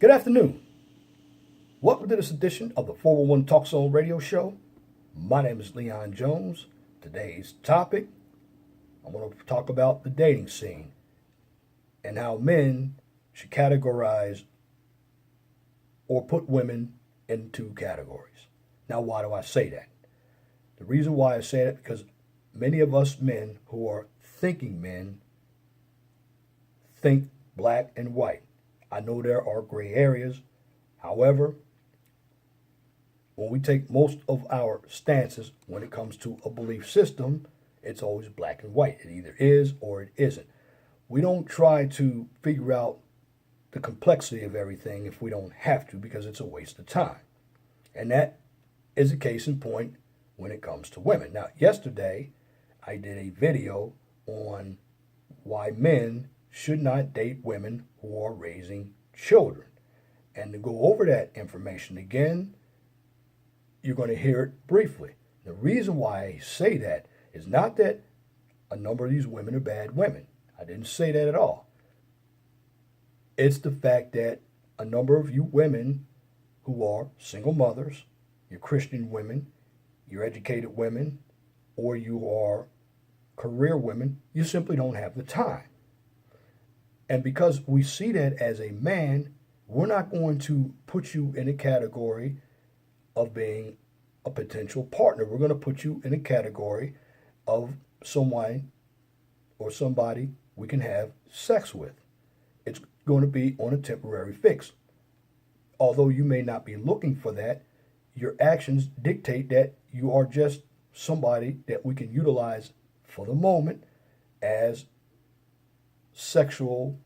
Good afternoon. Welcome to this edition of the 411 Talk Zone radio show. My name is Leon Jones. Today's topic, I want to talk about the dating scene and how men should categorize or put women into categories. Now, why do I say that? The reason why I say that because many of us men who are thinking men think black and white. I know there are gray areas. However, when we take most of our stances when it comes to a belief system, it's always black and white. It either is or it isn't. We don't try to figure out the complexity of everything if we don't have to because it's a waste of time. And that is a case in point when it comes to women. Now, yesterday, I did a video on why men should not date women who are raising children. And to go over that information again, you're going to hear it briefly. The reason why I say that is not that a number of these women are bad women. I didn't say that at all. It's the fact that a number of you women who are single mothers, you're Christian women, you're educated women, or you are career women, you simply don't have the time. And because we see that as a man, we're not going to put you in a category of being a potential partner. We're going to put you in a category of someone or somebody we can have sex with. It's going to be on a temporary fix. Although you may not be looking for that, your actions dictate that you are just somebody that we can utilize for the moment as sexual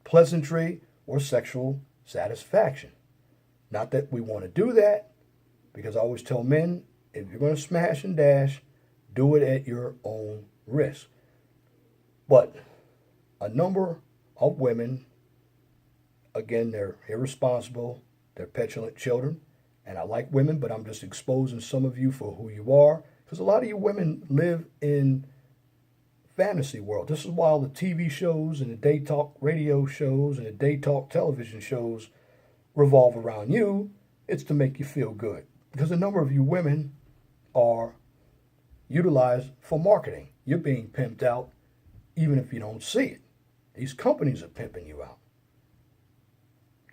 pleasantry or sexual satisfaction. Not that we want to do that, because I always tell men, if you're going to smash and dash, do it at your own risk. But a number of women, again, they're irresponsible, they're petulant children, and I like women, but I'm just exposing some of you for who you are, because a lot of you women live in fantasy world. This is why all the TV shows and the day talk radio shows and the day talk television shows revolve around you. It's to make you feel good, because a number of you women are utilized for marketing. You're being pimped out even if you don't see it. These companies are pimping you out.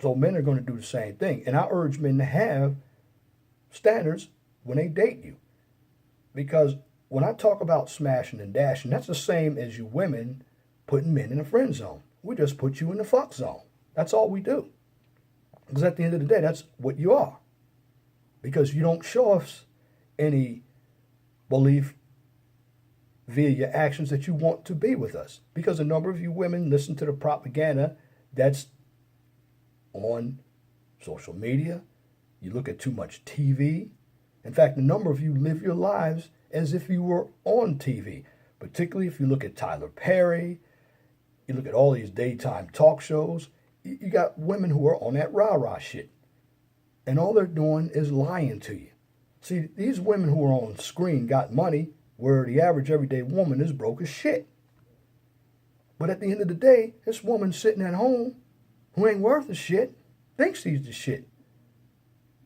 So men are going to do the same thing. And I urge men to have standards when they date you, because when I talk about smashing and dashing, that's the same as you women putting men in a friend zone. We just put you in the fuck zone. That's all we do. Because at the end of the day, that's what you are. Because you don't show us any belief via your actions that you want to be with us. Because a number of you women listen to the propaganda that's on social media. You look at too much TV. In fact, a number of you live your lives as if you were on TV, particularly if you look at Tyler Perry, you look at all these daytime talk shows, you got women who are on that rah-rah shit. And all they're doing is lying to you. See, these women who are on screen got money where the average everyday woman is broke as shit. But at the end of the day, this woman sitting at home who ain't worth a shit thinks she's the shit.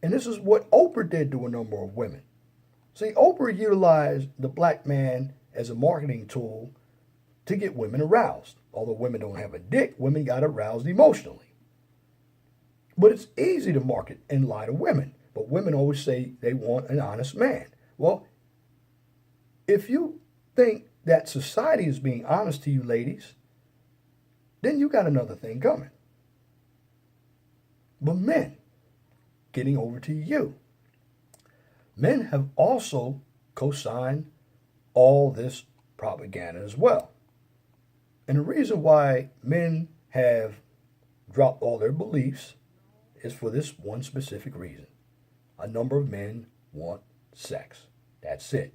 And this is what Oprah did to a number of women. See, Oprah utilized the black man as a marketing tool to get women aroused. Although women don't have a dick, women got aroused emotionally. But it's easy to market and lie to women. But women always say they want an honest man. Well, if you think that society is being honest to you ladies, then you got another thing coming. But men, getting over to you. Men have also co-signed all this propaganda as well. And the reason why men have dropped all their beliefs is for this one specific reason. A number of men want sex. That's it.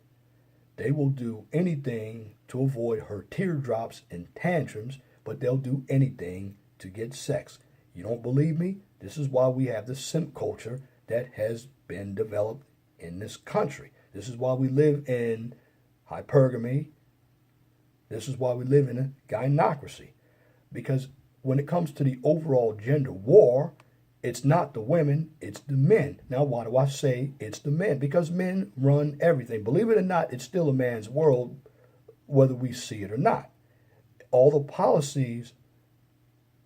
They will do anything to avoid her teardrops and tantrums, but they'll do anything to get sex. You don't believe me? This is why we have the simp culture that has been developed in this country. This is why we live in hypergamy. This is why we live in a gynocracy. Because when it comes to the overall gender war, it's not the women, it's the men. Now, why do I say it's the men? Because men run everything. Believe it or not, it's still a man's world, whether we see it or not. All the policies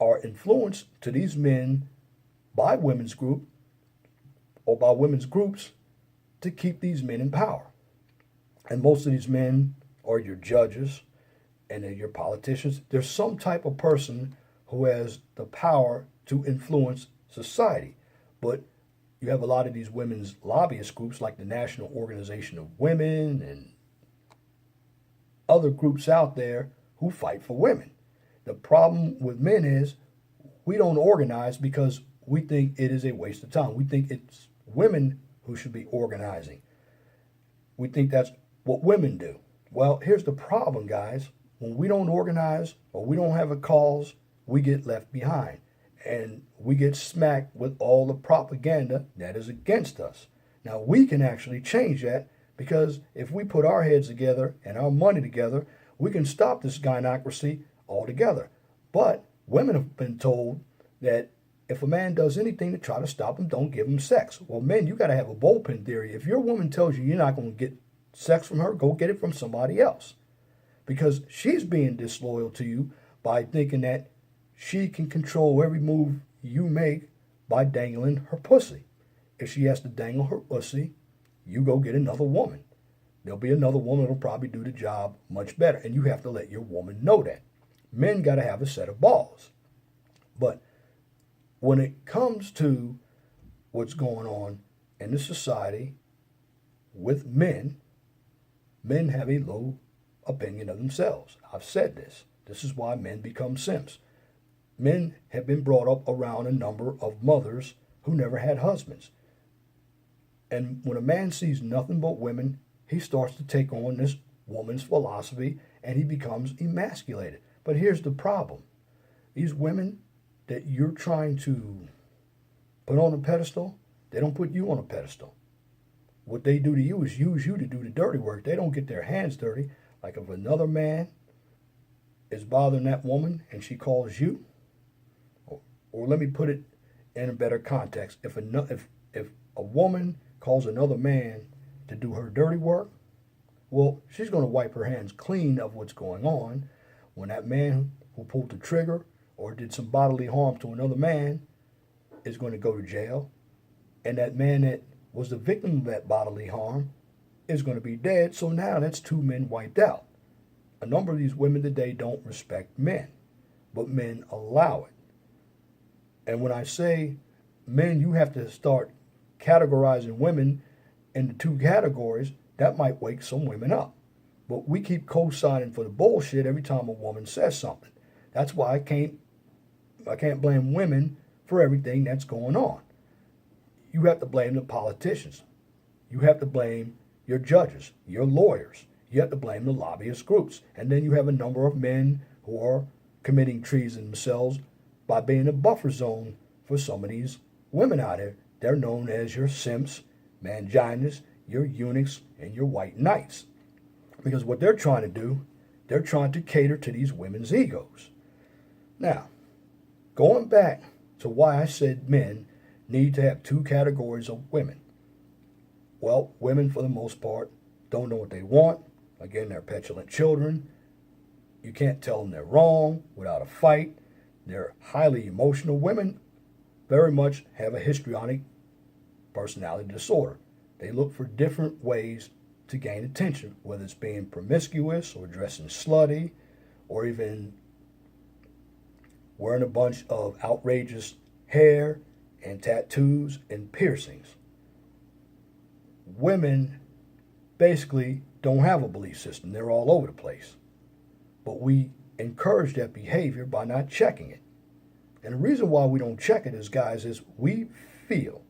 are influenced to these men by women's group or by women's groups to keep these men in power. And most of these men are your judges and they're your politicians. There's some type of person who has the power to influence society. But you have a lot of these women's lobbyist groups like the National Organization of Women and other groups out there who fight for women. The problem with men is we don't organize because we think it is a waste of time. We think it's women who should be organizing. We think that's what women do. Well, here's the problem, guys. When we don't organize or we don't have a cause, we get left behind. And we get smacked with all the propaganda that is against us. Now, we can actually change that because if we put our heads together and our money together, we can stop this gynocracy altogether. But women have been told that if a man does anything to try to stop him, don't give him sex. Well, men, you got to have a bullpen theory. If your woman tells you you're not going to get sex from her, go get it from somebody else. Because she's being disloyal to you by thinking that she can control every move you make by dangling her pussy. If she has to dangle her pussy, you go get another woman. There'll be another woman that'll probably do the job much better. And you have to let your woman know that. Men got to have a set of balls. But when it comes to what's going on in the society with men, men have a low opinion of themselves. I've said this. This is why men become simps. Men have been brought up around a number of mothers who never had husbands. And when a man sees nothing but women, he starts to take on this woman's philosophy and he becomes emasculated. But here's the problem. These women that you're trying to put on a pedestal, they don't put you on a pedestal. What they do to you is use you to do the dirty work. They don't get their hands dirty. Like if another man is bothering that woman and she calls you, or let me put it in a better context. If a woman calls another man to do her dirty work, well, she's going to wipe her hands clean of what's going on. When that man who pulled the trigger or did some bodily harm to another man is going to go to jail, and that man that was the victim of that bodily harm is going to be dead, so now that's two men wiped out. A number of these women today don't respect men, but men allow it. And when I say men, you have to start categorizing women into two categories, that might wake some women up. But we keep co-signing for the bullshit every time a woman says something. That's why I can't blame women for everything that's going on. You have to blame the politicians. You have to blame your judges, your lawyers. You have to blame the lobbyist groups. And then you have a number of men who are committing treason themselves by being a buffer zone for some of these women out here. They're known as your simps, manginas, your eunuchs, and your white knights. Because what they're trying to do, they're trying to cater to these women's egos. Now, going back to why I said men need to have two categories of women. Well, women, for the most part, don't know what they want. Again, they're petulant children. You can't tell them they're wrong without a fight. They're highly emotional. Women very much have a histrionic personality disorder. They look for different ways to gain attention, whether it's being promiscuous or dressing slutty or even wearing a bunch of outrageous hair and tattoos and piercings. Women basically don't have a belief system. They're all over the place. But we encourage that behavior by not checking it. And the reason why we don't check it is, guys, is we feel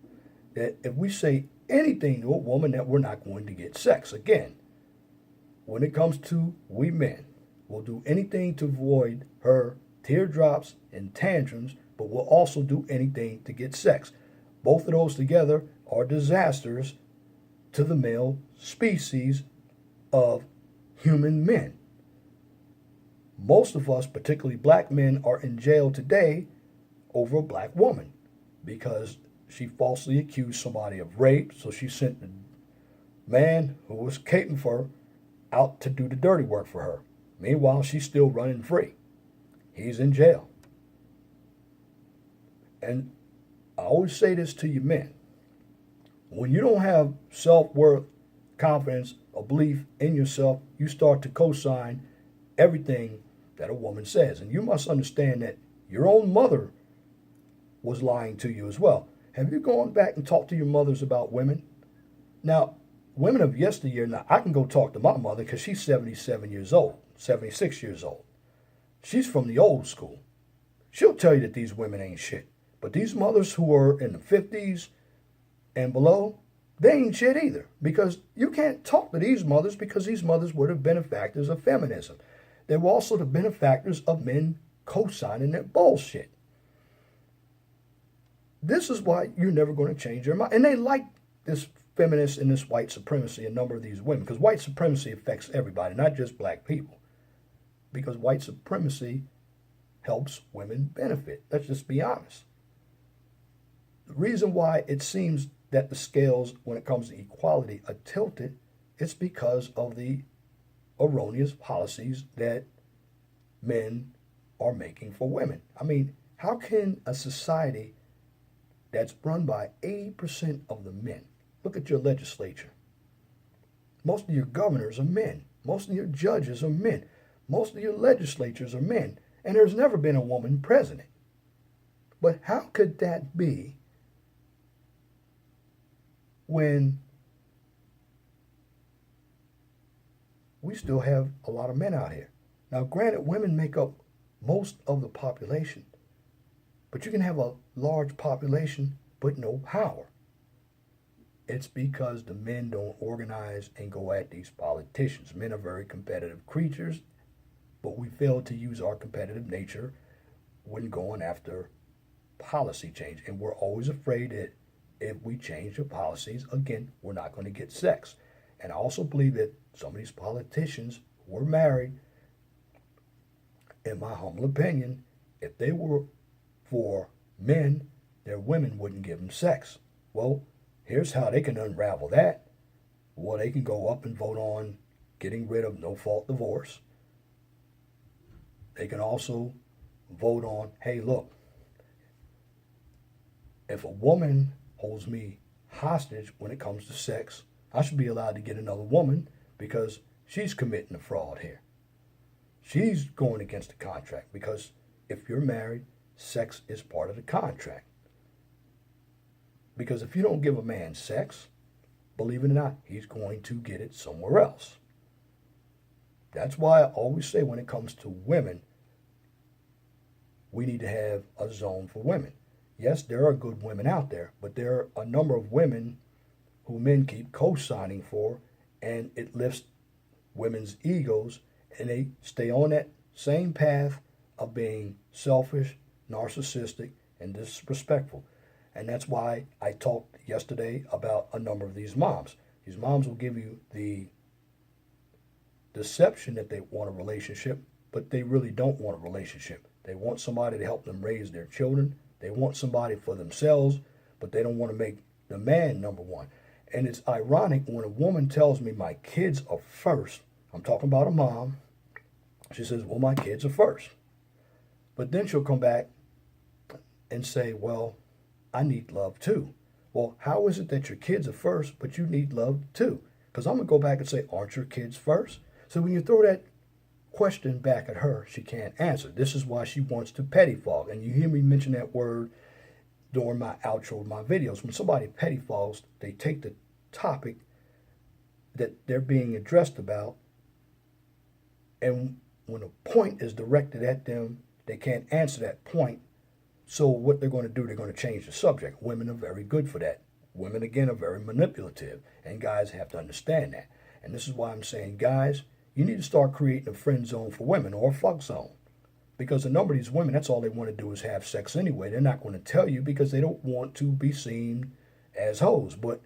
that if we say anything to a woman that we're not going to get sex. Again, when it comes to we men, we'll do anything to avoid her teardrops and tantrums, but we'll also do anything to get sex. Both of those together are disasters to the male species of human men. Most of us, particularly black men, are in jail today over a black woman because she falsely accused somebody of rape, so she sent the man who was caping for her out to do the dirty work for her. Meanwhile, she's still running free. He's in jail. And I always say this to you men. When you don't have self-worth, confidence, or belief in yourself, you start to co-sign everything that a woman says. And you must understand that your own mother was lying to you as well. Have you gone back and talked to your mothers about women? Now, women of yesteryear, now I can go talk to my mother because she's 77 years old, 76 years old. She's from the old school. She'll tell you that these women ain't shit. But these mothers who are in the 50s and below, they ain't shit either. Because you can't talk to these mothers because these mothers were the benefactors of feminism. They were also the benefactors of men co-signing that bullshit. This is why you're never going to change your mind. And they like this feminist and this white supremacy, a number of these women, because white supremacy affects everybody, not just black people. Because white supremacy helps women benefit. Let's just be honest. The reason why it seems that the scales, when it comes to equality, are tilted, it's because of the erroneous policies that men are making for women. I mean, how can a society that's run by 80% of the men, look at your legislature. Most of your governors are men. Most of your judges are men. Most of your legislatures are men. And there's never been a woman president. But how could that be when we still have a lot of men out here? Now, granted, women make up most of the population, but you can have a large population but no power. It's because the men don't organize and go at these politicians. Men are very competitive creatures, but we fail to use our competitive nature when going after policy change. And we're always afraid that if we change the policies, again, we're not going to get sex. And I also believe that some of these politicians were married. In my humble opinion, if they were for men, their women wouldn't give them sex. Well, here's how they can unravel that. Well, they can go up and vote on getting rid of no-fault divorce. They can also vote on, hey, look, if a woman holds me hostage when it comes to sex, I should be allowed to get another woman because she's committing a fraud here. She's going against the contract because if you're married, sex is part of the contract. Because if you don't give a man sex, believe it or not, he's going to get it somewhere else. That's why I always say when it comes to women, we need to have a zone for women. Yes, there are good women out there, but there are a number of women who men keep co-signing for, and it lifts women's egos, and they stay on that same path of being selfish, narcissistic, and disrespectful. And that's why I talked yesterday about a number of these moms. These moms will give you the deception that they want a relationship, but they really don't want a relationship. They want somebody to help them raise their children. They want somebody for themselves, but they don't want to make the man number one. And it's ironic when a woman tells me my kids are first. I'm talking about a mom. She says, well, my kids are first. But then she'll come back and say, well, I need love too. Well, how is it that your kids are first, but you need love too? Because I'm going to go back and say, aren't your kids first? So when you throw that question back at her, she can't answer. This is why she wants to pettifog. And you hear me mention that word during my outro of my videos. When somebody pettifogs, they take the topic that they're being addressed about, and when a point is directed at them, they can't answer that point. So what they're going to do, they're going to change the subject. Women are very good for that. Women, again, are very manipulative, and guys have to understand that. And this is why I'm saying, guys, you need to start creating a friend zone for women, or a fuck zone. Because a number of these women, that's all they want to do is have sex anyway. They're not going to tell you because they don't want to be seen as hoes. But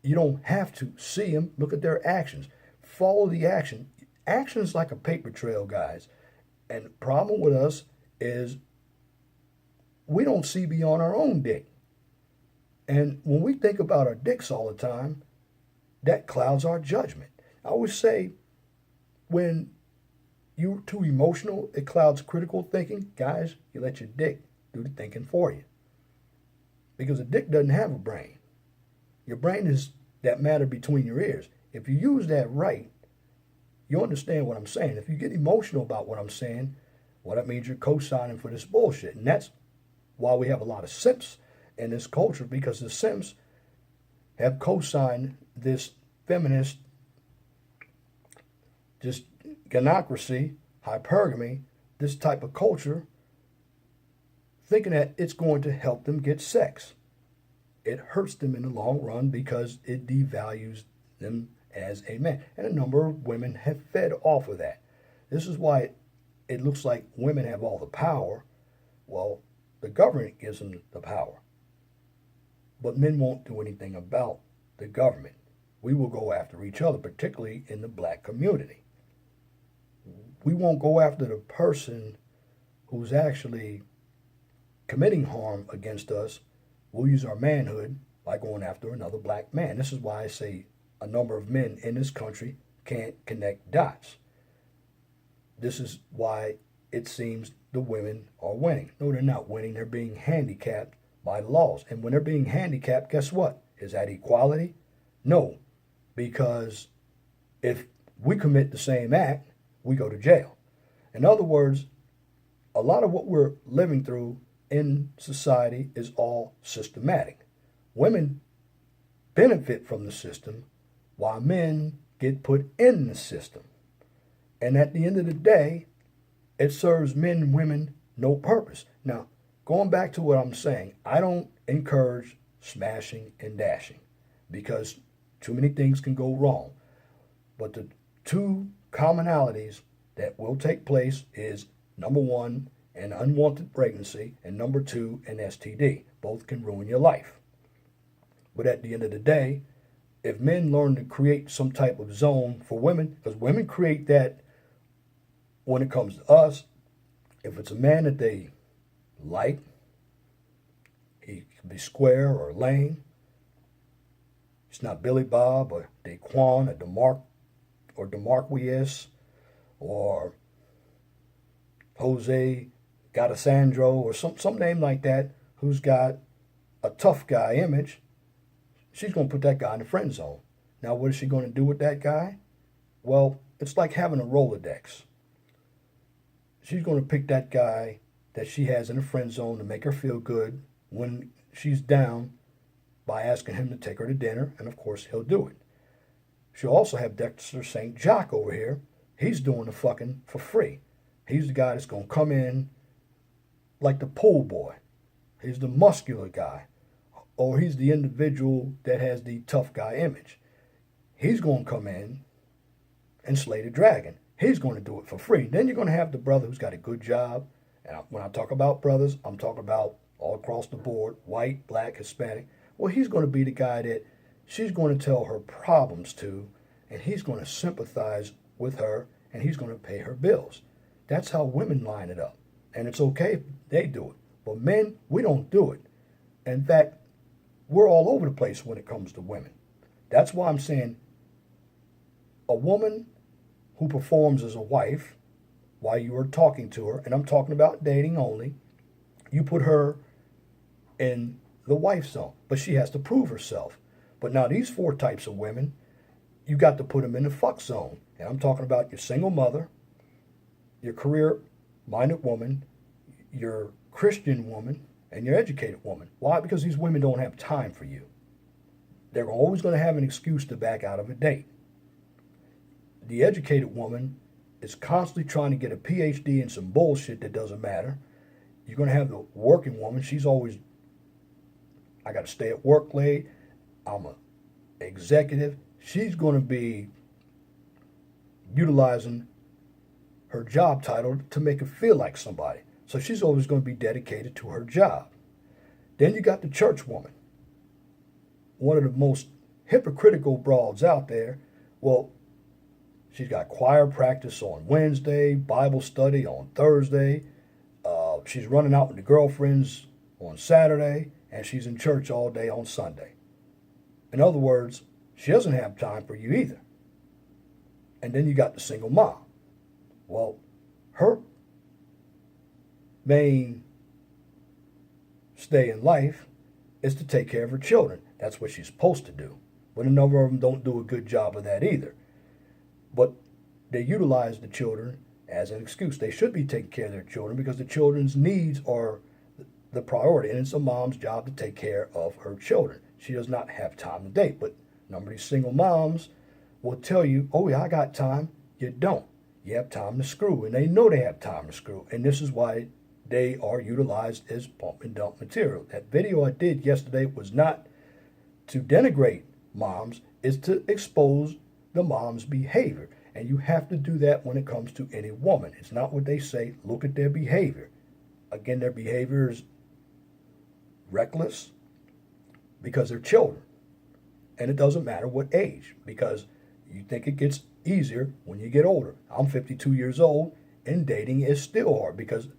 you don't have to see them. Look at their actions. Follow the action. Action is like a paper trail, guys. And the problem with us is we don't see beyond our own dick. And when we think about our dicks all the time, that clouds our judgment. I always say when you're too emotional, it clouds critical thinking. Guys, you let your dick do the thinking for you. Because a dick doesn't have a brain. Your brain is that matter between your ears. If you use that right, you understand what I'm saying. If you get emotional about what I'm saying, well, that means you're co-signing for this bullshit. And that's why we have a lot of simps in this culture, because the simps have co-signed this feminist, just gynocracy, hypergamy, this type of culture, thinking that it's going to help them get sex. It hurts them in the long run because it devalues them as a man. And a number of women have fed off of that. This is why it looks like women have all the power. Well, the government gives them the power. But men won't do anything about the government. We will go after each other, particularly in the black community. We won't go after the person who's actually committing harm against us. We'll use our manhood by going after another black man. This is why I say a number of men in this country can't connect dots. This is why it seems the women are winning. No, they're not winning. They're being handicapped by laws. And when they're being handicapped, guess what? Is that equality? No, because if we commit the same act, we go to jail. In other words, a lot of what we're living through in society is all systematic. Women benefit from the system while men get put in the system. And at the end of the day, it serves men and women no purpose. Now, going back to what I'm saying, I don't encourage smashing and dashing because too many things can go wrong. But the two commonalities that will take place is, number one, an unwanted pregnancy, and number two, an STD. Both can ruin your life. But at the end of the day, if men learn to create some type of zone for women, because women create that when it comes to us, if it's a man that they like, he can be square or lame. It's not Billy Bob or Daquan or DeMarquius or Jose Gatasandro or some name like that who's got a tough guy image. She's going to put that guy in the friend zone. Now, what is she going to do with that guy? Well, it's like having a Rolodex. She's going to pick that guy that she has in the friend zone to make her feel good when she's down by asking him to take her to dinner, and of course he'll do it. She'll also have Dexter St. Jock over here. He's doing the fucking for free. He's the guy that's going to come in like the pool boy. He's the muscular guy. Or he's the individual that has the tough guy image. He's going to come in and slay the dragon. He's going to do it for free. Then you're going to have the brother who's got a good job. And when I talk about brothers, I'm talking about all across the board, white, black, Hispanic. Well, he's going to be the guy that she's going to tell her problems to, and he's going to sympathize with her, and he's going to pay her bills. That's how women line it up. And it's okay if they do it. But men, we don't do it. In fact, we're all over the place when it comes to women. That's why I'm saying a woman who performs as a wife while you are talking to her, and I'm talking about dating only, you put her in the wife zone, but she has to prove herself. But now these four types of women, you got to put them in the fuck zone. And I'm talking about your single mother, your career-minded woman, your Christian woman, and your educated woman. Why? Because these women don't have time for you. They're always going to have an excuse to back out of a date. The educated woman is constantly trying to get a PhD in some bullshit that doesn't matter. You're going to have the working woman. She's always, I got to stay at work late. I'm an executive. She's going to be utilizing her job title to make her feel like somebody. So she's always going to be dedicated to her job. Then you got the church woman. One of the most hypocritical broads out there. Well, She's got choir practice on Wednesday, Bible study on Thursday. She's running out with the girlfriends on Saturday, and she's in church all day on Sunday. In other words, she doesn't have time for you either. And then you got the single mom. Well, her main stay in life is to take care of her children. That's what she's supposed to do. But a number of them don't do a good job of that either. But they utilize the children as an excuse. They should be taking care of their children because the children's needs are the priority. And it's a mom's job to take care of her children. She does not have time to date. But a number of these single moms will tell you, oh yeah, I got time. You don't. You have time to screw. And they know they have time to screw. And this is why they are utilized as pump and dump material. That video I did yesterday was not to denigrate moms, it's to expose the mom's behavior. And you have to do that when it comes to any woman. It's not what they say. Look at their behavior. Again, their behavior is reckless because they're children. And it doesn't matter what age, because you think it gets easier when you get older. I'm 52 years old, and dating is still hard because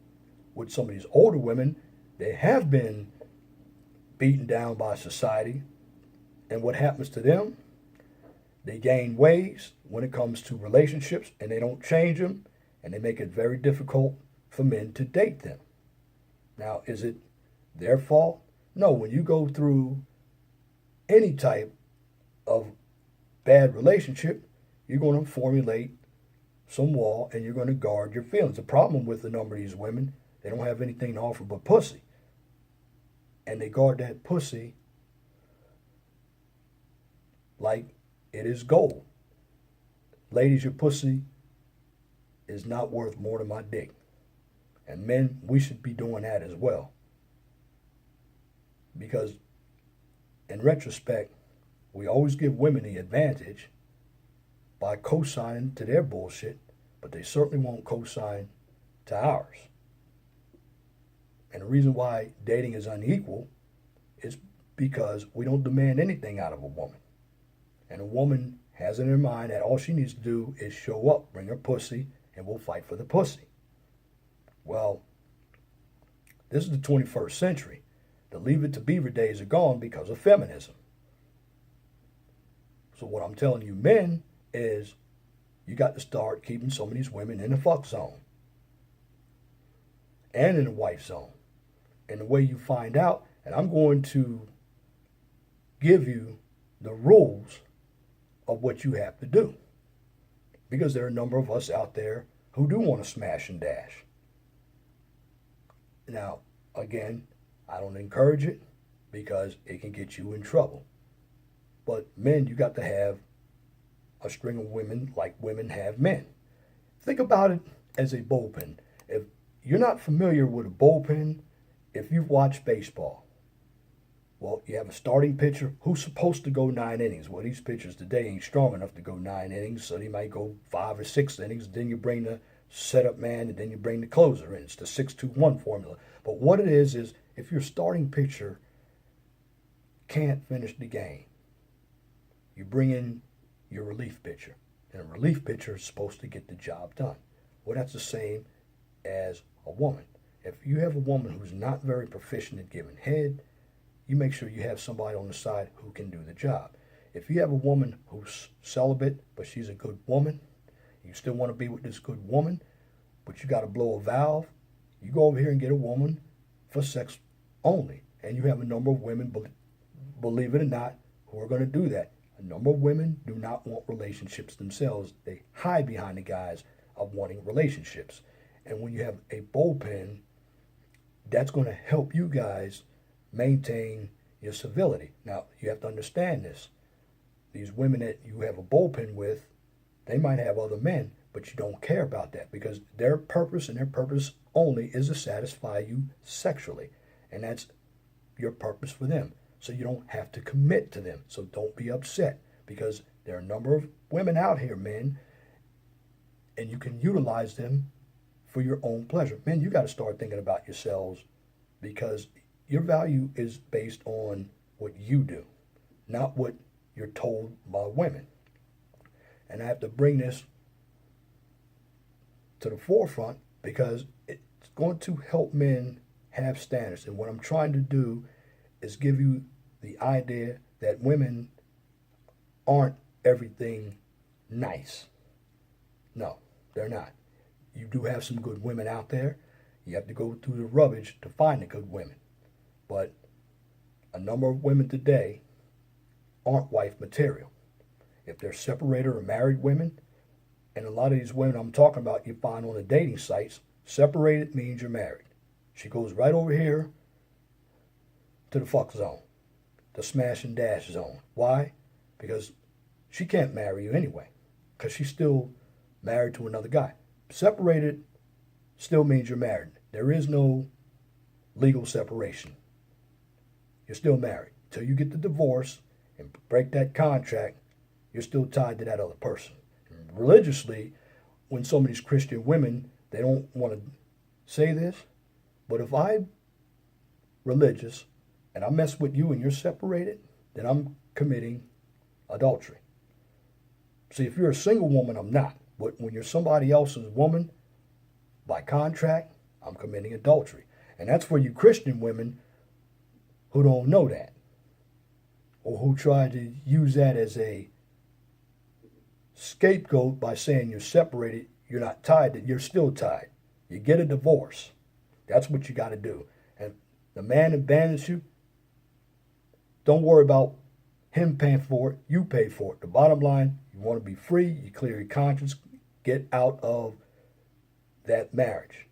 with some of these older women, they have been beaten down by society. And what happens to them? They gain ways when it comes to relationships, and they don't change them, and they make it very difficult for men to date them. Now, is it their fault? No, when you go through any type of bad relationship, you're going to formulate some wall, and you're going to guard your feelings. The problem with a number of these women, they don't have anything to offer but pussy. And they guard that pussy like it is gold. Ladies, your pussy is not worth more than my dick. And men, we should be doing that as well. Because in retrospect, we always give women the advantage by co-signing to their bullshit, but they certainly won't co-sign to ours. And the reason why dating is unequal is because we don't demand anything out of a woman. And a woman has in her mind that all she needs to do is show up, bring her pussy, and we'll fight for the pussy. Well, this is the 21st century. The Leave It to Beaver days are gone because of feminism. So what I'm telling you men is you got to start keeping some of these women in the fuck zone and in the wife zone. And the way you find out, and I'm going to give you the rules of what you have to do. Because there are a number of us out there who do want to smash and dash. Now, again, I don't encourage it because it can get you in trouble. But men, you got to have a string of women like women have men. Think about it as a bullpen. If you're not familiar with a bullpen, if you've watched baseball, well, you have a starting pitcher who's supposed to go 9 innings. Well, these pitchers today ain't strong enough to go 9 innings, so they might go 5 or 6 innings. Then you bring the setup man, and then you bring the closer in. It's the 6-2-1 formula. But what it is if your starting pitcher can't finish the game, you bring in your relief pitcher. And a relief pitcher is supposed to get the job done. Well, that's the same as a woman. If you have a woman who's not very proficient at giving head, you make sure you have somebody on the side who can do the job. If you have a woman who's celibate, but she's a good woman, you still want to be with this good woman, but you got to blow a valve, you go over here and get a woman for sex only. And you have a number of women, believe it or not, who are going to do that. A number of women do not want relationships themselves. They hide behind the guise of wanting relationships. And when you have a bullpen, that's going to help you guys maintain your civility. Now, you have to understand this. These women that you have a bullpen with, they might have other men, but you don't care about that because their purpose and their purpose only is to satisfy you sexually. And that's your purpose for them. So you don't have to commit to them. So don't be upset because there are a number of women out here, men, and you can utilize them for your own pleasure. Men, you got to start thinking about yourselves because your value is based on what you do, not what you're told by women. And I have to bring this to the forefront because it's going to help men have standards. And what I'm trying to do is give you the idea that women aren't everything nice. No, they're not. You do have some good women out there. You have to go through the rubbish to find the good women. But a number of women today aren't wife material. If they're separated or married women, and a lot of these women I'm talking about you find on the dating sites, separated means you're married. She goes right over here to the fuck zone, the smash and dash zone. Why? Because she can't marry you anyway, because she's still married to another guy. Separated still means you're married. There is no legal separation. You're still married. Till you get the divorce and break that contract, you're still tied to that other person. And religiously, when some of these Christian women, they don't want to say this, but if I'm religious and I mess with you and you're separated, then I'm committing adultery. See, if you're a single woman, I'm not. But when you're somebody else's woman, by contract, I'm committing adultery. And that's for you Christian women who don't know that, or who try to use that as a scapegoat by saying you're separated, you're not tied, that you're still tied. You get a divorce. That's what you got to do. And the man abandons you, don't worry about him paying for it, you pay for it. The bottom line, you want to be free, you clear your conscience, get out of that marriage.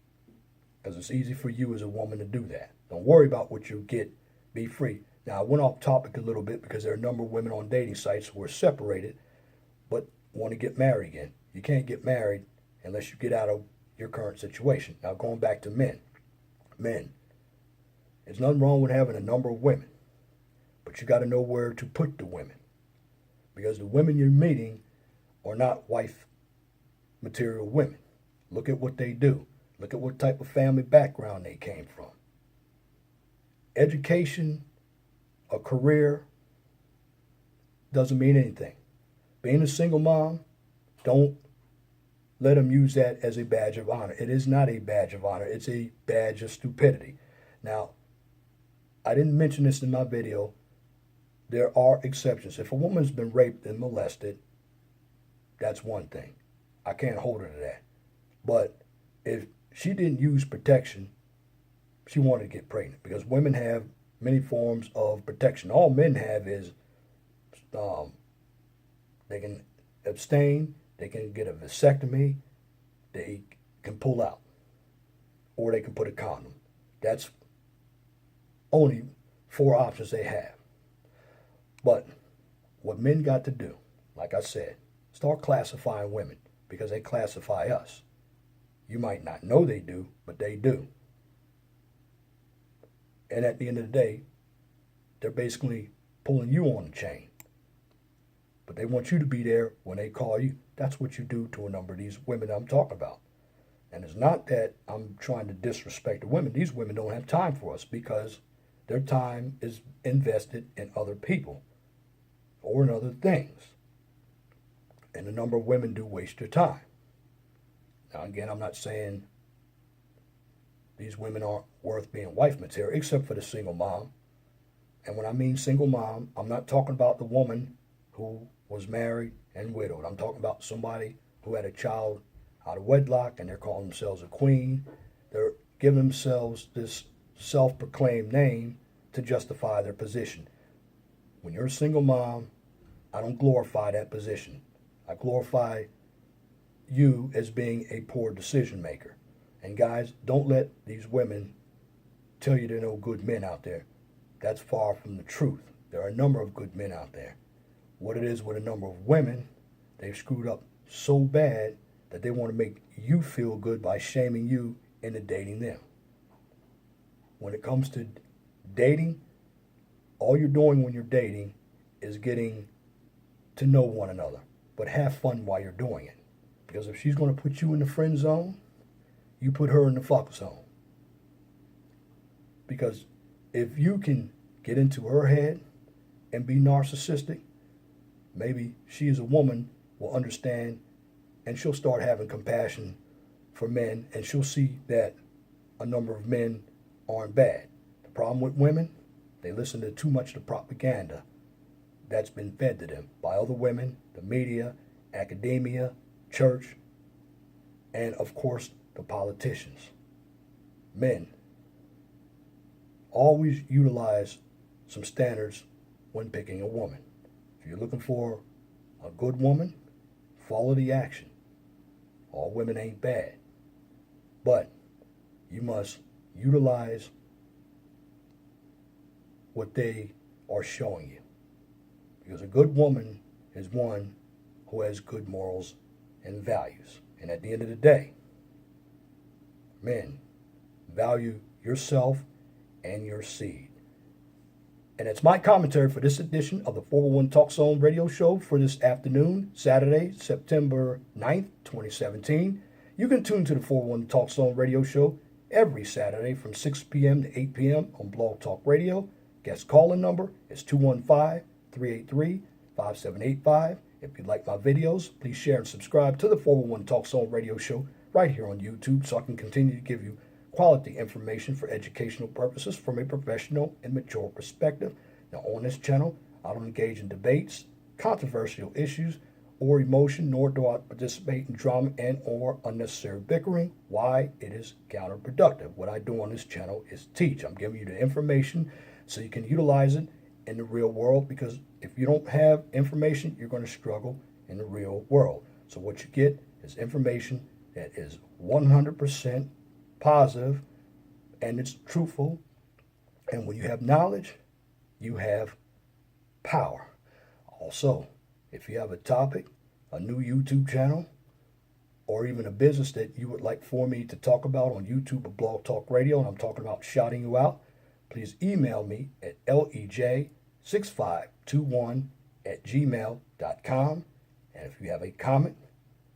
Because it's easy for you as a woman to do that. Don't worry about what you get, be free. Now, I went off topic a little bit because there are a number of women on dating sites who are separated but want to get married again. You can't get married unless you get out of your current situation. Now, going back to men. Men, there's nothing wrong with having a number of women, but you got to know where to put the women, because the women you're meeting are not wife material women. Look at what they do. Look at what type of family background they came from. Education, a career, doesn't mean anything. Being a single mom, don't let them use that as a badge of honor. It is not a badge of honor. It's a badge of stupidity. Now, I didn't mention this in my video. There are exceptions. If a woman's been raped and molested, that's one thing. I can't hold her to that. But if she didn't use protection, she wanted to get pregnant, because women have many forms of protection. All men have is they can abstain, they can get a vasectomy, they can pull out, or they can put a condom. That's only 4 options they have. But what men got to do, like I said, start classifying women, because they classify us. You might not know they do, but they do. And at the end of the day, they're basically pulling you on the chain. But they want you to be there when they call you. That's what you do to a number of these women I'm talking about. And it's not that I'm trying to disrespect the women. These women don't have time for us, because their time is invested in other people or in other things. And a number of women do waste their time. Now, again, I'm not saying these women aren't worth being wife material, except for the single mom. And when I mean single mom, I'm not talking about the woman who was married and widowed. I'm talking about somebody who had a child out of wedlock and they're calling themselves a queen. They're giving themselves this self-proclaimed name to justify their position. When you're a single mom, I don't glorify that position. I glorify you as being a poor decision maker. And guys, don't let these women tell you there are no good men out there. That's far from the truth. There are a number of good men out there. What it is with a number of women, they've screwed up so bad that they want to make you feel good by shaming you into dating them. When it comes to dating, all you're doing when you're dating is getting to know one another. But have fun while you're doing it. Because if she's going to put you in the friend zone, you put her in the fuck zone. Because if you can get into her head and be narcissistic, maybe she as a woman will understand, and she'll start having compassion for men, and she'll see that a number of men aren't bad. The problem with women, they listen to too much of the propaganda that's been fed to them by other women, the media, academia, church, and of course the politicians. Men, always utilize some standards when picking a woman. If you're looking for a good woman, follow the action. All women ain't bad, but you must utilize what they are showing you. Because a good woman is one who has good morals and values. And at the end of the day, men, value yourself and your seed. And it's my commentary for this edition of the 401 Talk Zone radio show for this afternoon, Saturday, September 9th, 2017. You can tune to the 401 Talk Zone radio show every Saturday from 6 p.m. to 8 p.m. on Blog Talk Radio. Guest calling number is 215-383-5785. If you like my videos, please share and subscribe to the 401 Talk Zone radio show right here on YouTube so I can continue to give you quality information for educational purposes from a professional and mature perspective. Now, on this channel, I don't engage in debates, controversial issues, or emotion, nor do I participate in drama and or unnecessary bickering. Why? It is counterproductive. What I do on this channel is teach. I'm giving you the information so you can utilize it in the real world, because if you don't have information, you're going to struggle in the real world. So what you get is information that is 100% positive, and it's truthful. And when you have knowledge, you have power. Also, if you have a topic, a new YouTube channel, or even a business that you would like for me to talk about on YouTube or Blog Talk Radio, and I'm talking about shouting you out, please email me at lej6521@gmail.com. And if you have a comment,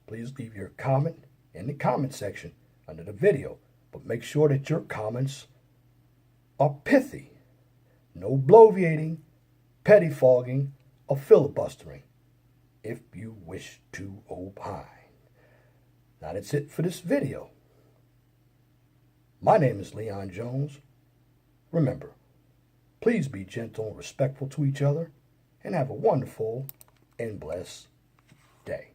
please leave your comment in the comment section under the video. But make sure that your comments are pithy. No bloviating, pettifogging, or filibustering, if you wish to opine. Now that's it for this video. My name is Leon Jones. Remember, please be gentle and respectful to each other, and have a wonderful and blessed day.